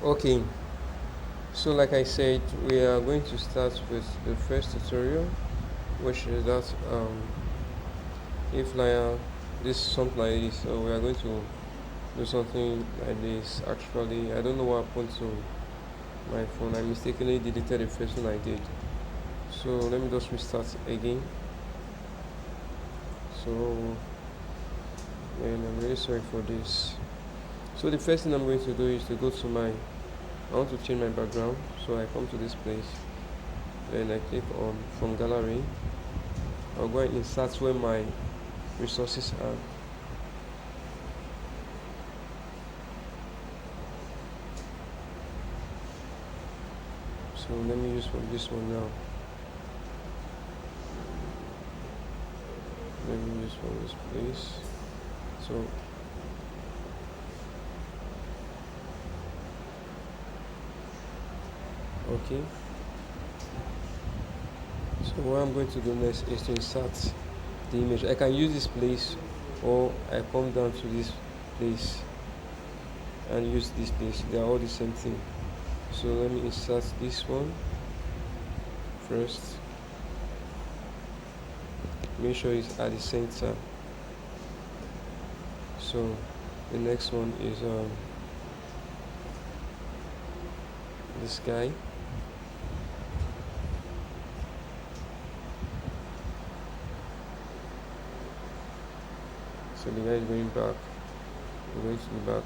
Okay, so like I said, we are going to start with the first tutorial, which is that if like this something like this, so we are going to do something like this. Actually, I don't know what happened to my phone. I mistakenly deleted the first one I did. So let me just restart again. So and I'm really sorry for this. So the first thing I'm going to do is to go to I want to change my background. So I come to this place, then I click on from gallery. I'll go and insert where my resources are. So let me use from this one now. Let me use from this place. So okay. So what I'm going to do next is to insert the image. I can use this place, or I come down to this place and use this place. They are all the same thing. So let me insert this one first. Make sure it's at the center. So the next one is this guy. So the guy is going back. We're going to the back.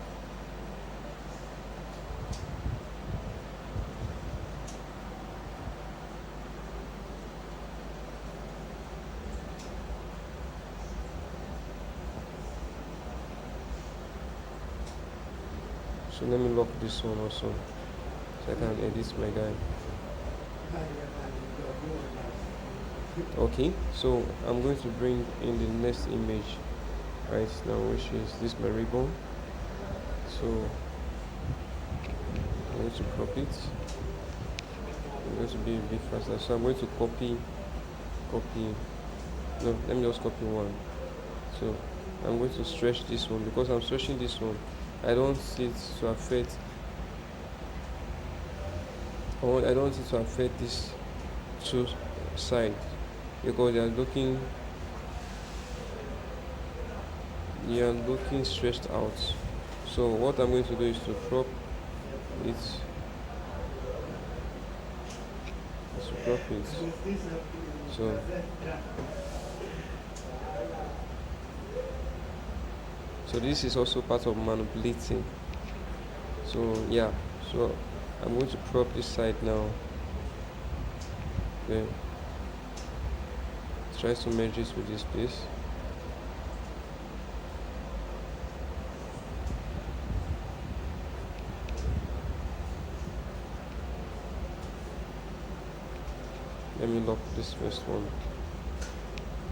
So let me lock this one also, so I can edit my guy. Okay, so I'm going to bring in the next image right now, which is this my ribbon. So I'm going to crop it. I'm going to be a bit faster. So I'm going to copy. No, let me just copy one. So I'm going to stretch this one because I'm stretching this one. I don't want it to affect. I don't want it to affect this two side because they are looking stretched out. So what I'm going to do is to crop it. So this is also part of manipulating. So yeah, so I'm going to crop this side now. Okay, try to merge this with this place. Let me lock this first one.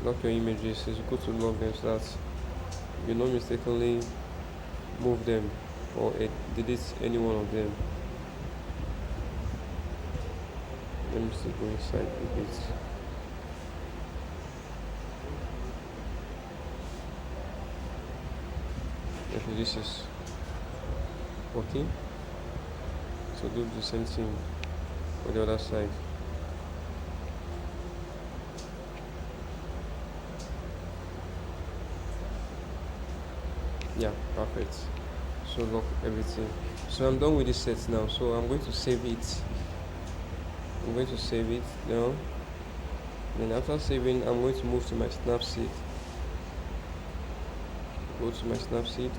Lock your images. It's good to lock them so that you don't mistakenly move them or delete any one of them. Let me still go inside a bit. Okay, this is working. So do the same thing for the other side. Yeah, perfect. So lock everything. So I'm done with this set now. So I'm going to save it. Now. Then after saving, I'm going to move to my Snapseed. Go to my Snapseed.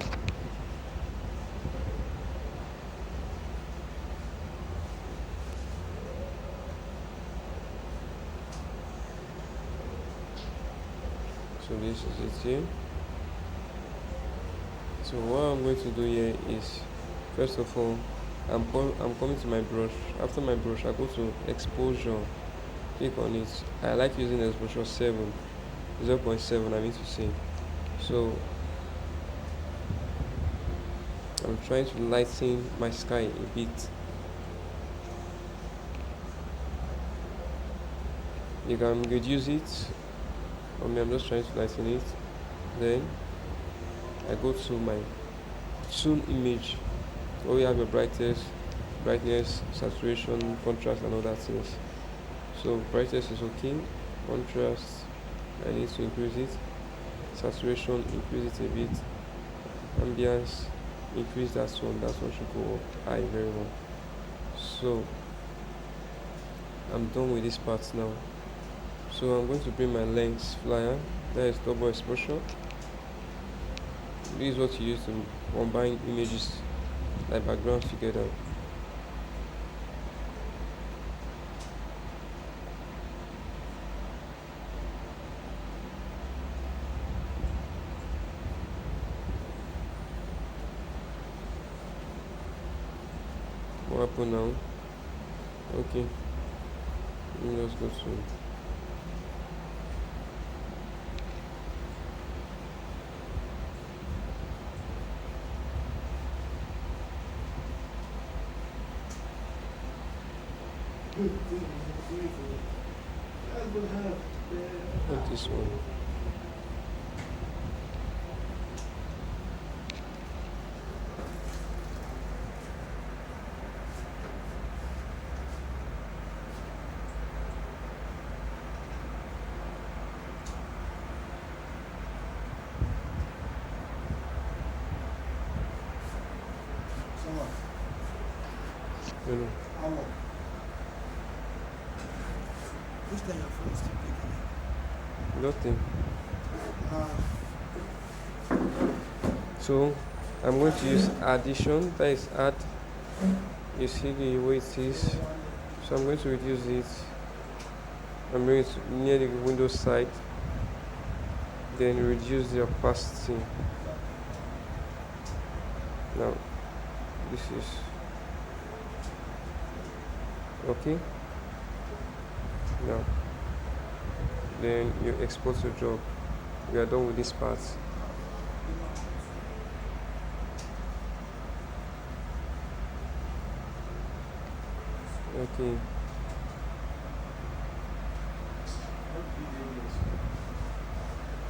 So this is it here. So what I'm going to do here is, first of all, I'm coming to my brush. After my brush, I go to exposure, click on it. I like using exposure 0.7 I mean to say. So I'm trying to lighten my sky a bit. You can reduce it, or me, I'm just trying to lighten it. Then I go to my tune image where we have your brightest. brightness, saturation, contrast, and other things. So brightness is okay. Contrast, I need to increase it. Saturation, increase it a bit. Ambience, increase that one. That one should go up high very well. So I'm done with this part now. So I'm going to bring my lens flyer. That is double exposure. This is what you use to combine images like backgrounds together. What happened now? Okay, let me just go to not this one. Hello. Which day your phone still picking Nothing. up? So I'm going to use addition. That is add. You see the way it is. So I'm going to reduce it. I'm going to near the window side. Then reduce the opacity. Now this is okay. Now then you export your job. We are done with this part. Okay.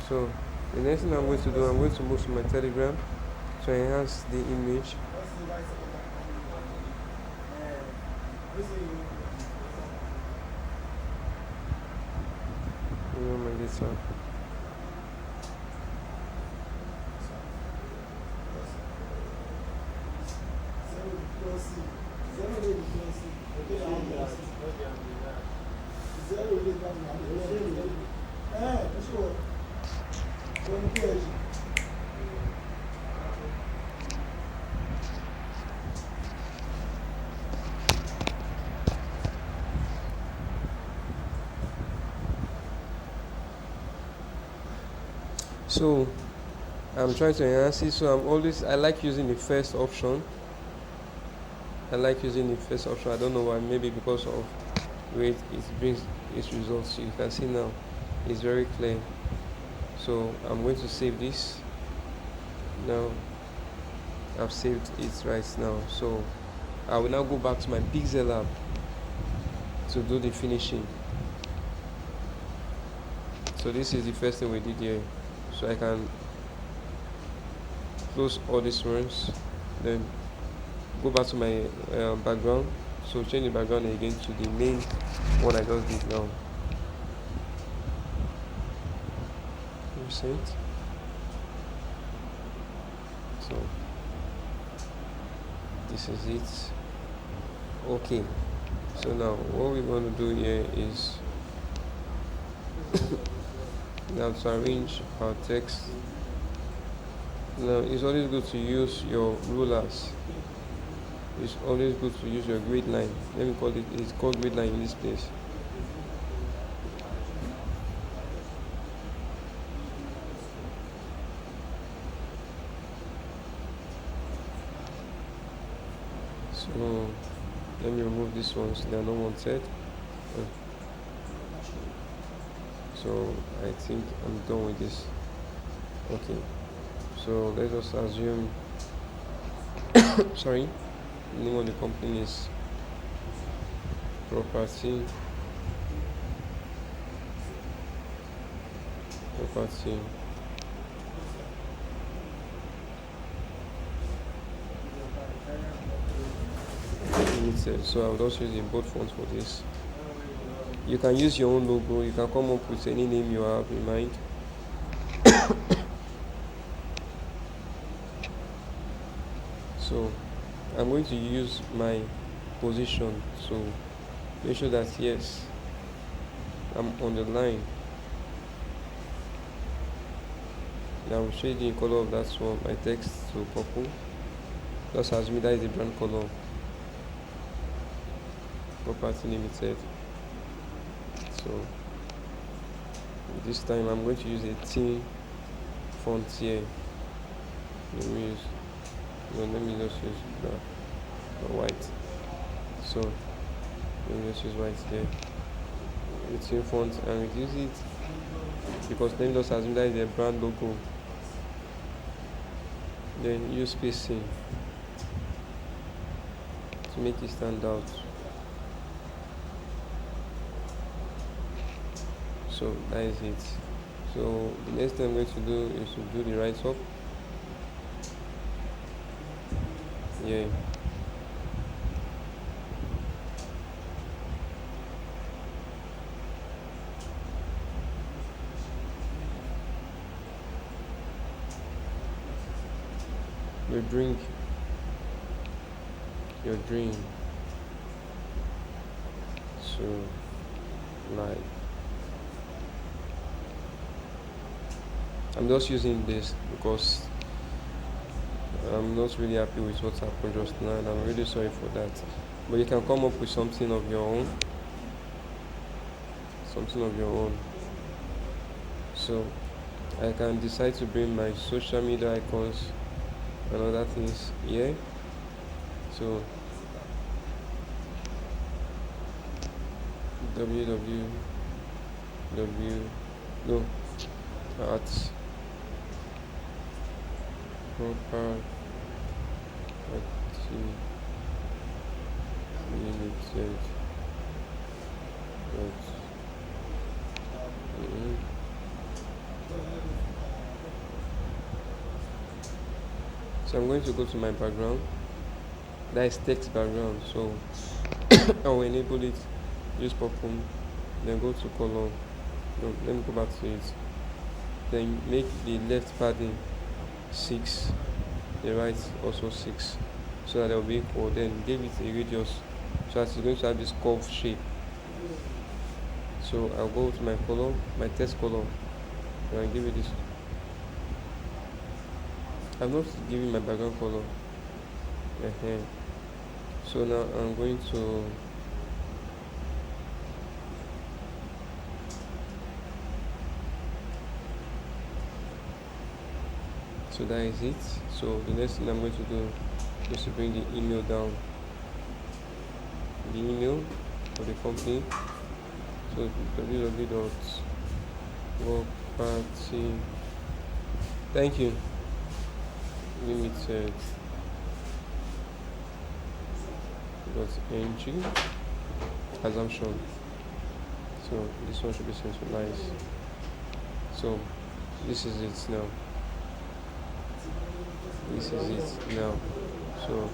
So the next thing I'm going to do, I'm going to move to my Telegram to enhance the image. My data. So I'm trying to enhance it. So I like using the first option. I don't know why. Maybe because of where it brings its results. You can see now it's very clear. So I'm going to save this. Now I've saved it right now. So I will now go back to my Pixel app to do the finishing. So this is the first thing we did here. So I can close all these ones, then go back to my background. So change the background again to the main one I just did now. Recent. So this is it. Okay. So now what we're going to do here is now to arrange our text. Now it's always good to use your rulers. It's always good to use your grid line. Let me call it, it's called grid line in this place. So let me remove these ones, they are not wanted. So I think I'm done with this. Okay, so let us assume sorry, the name of the company is property limited, so I will just use a bold font for this. You can use your own logo, you can come up with any name you have in mind. So I'm going to use my position to make sure that yes, I'm on the line. Now I'm shading the color of that one, my text to purple. Just assume that is the brand color. Property limited. So this time I'm going to use a thin font here. Let me just use black or white. So let me just use white there. The thin font and reduce it because let me just assume that is the brand logo. Then use spacing to make it stand out. So that is it. So the next thing I'm going to do is to do the right up. Yeah. Your dream to life. I'm just using this because I'm not really happy with what happened just now, and I'm really sorry for that. But you can come up with something of your own. So I can decide to bring my social media icons and other things here. So www no at property limited so I'm going to go to my background, that is text background. So I will enable it, use purple, then go to color. No, let me go back to it. Then make the left padding 6, the right also 6, so that they will be equal. Then give it a radius so that it's going to have this curved shape. So I'll go to my color, my text color, and I'll give it this. I'm not giving my background color. So now I'm going to so that is it. So the next thing I'm going to do is to bring the email down, the email for the company. So www.workparty thank you limited .ng assumption. So this one should be centralized. So this is it now. So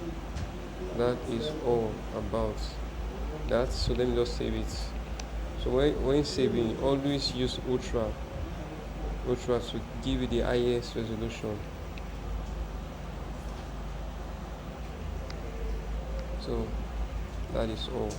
that is all about that. So let me just save it. So when saving, always use ultra to give you the highest resolution. So that is all.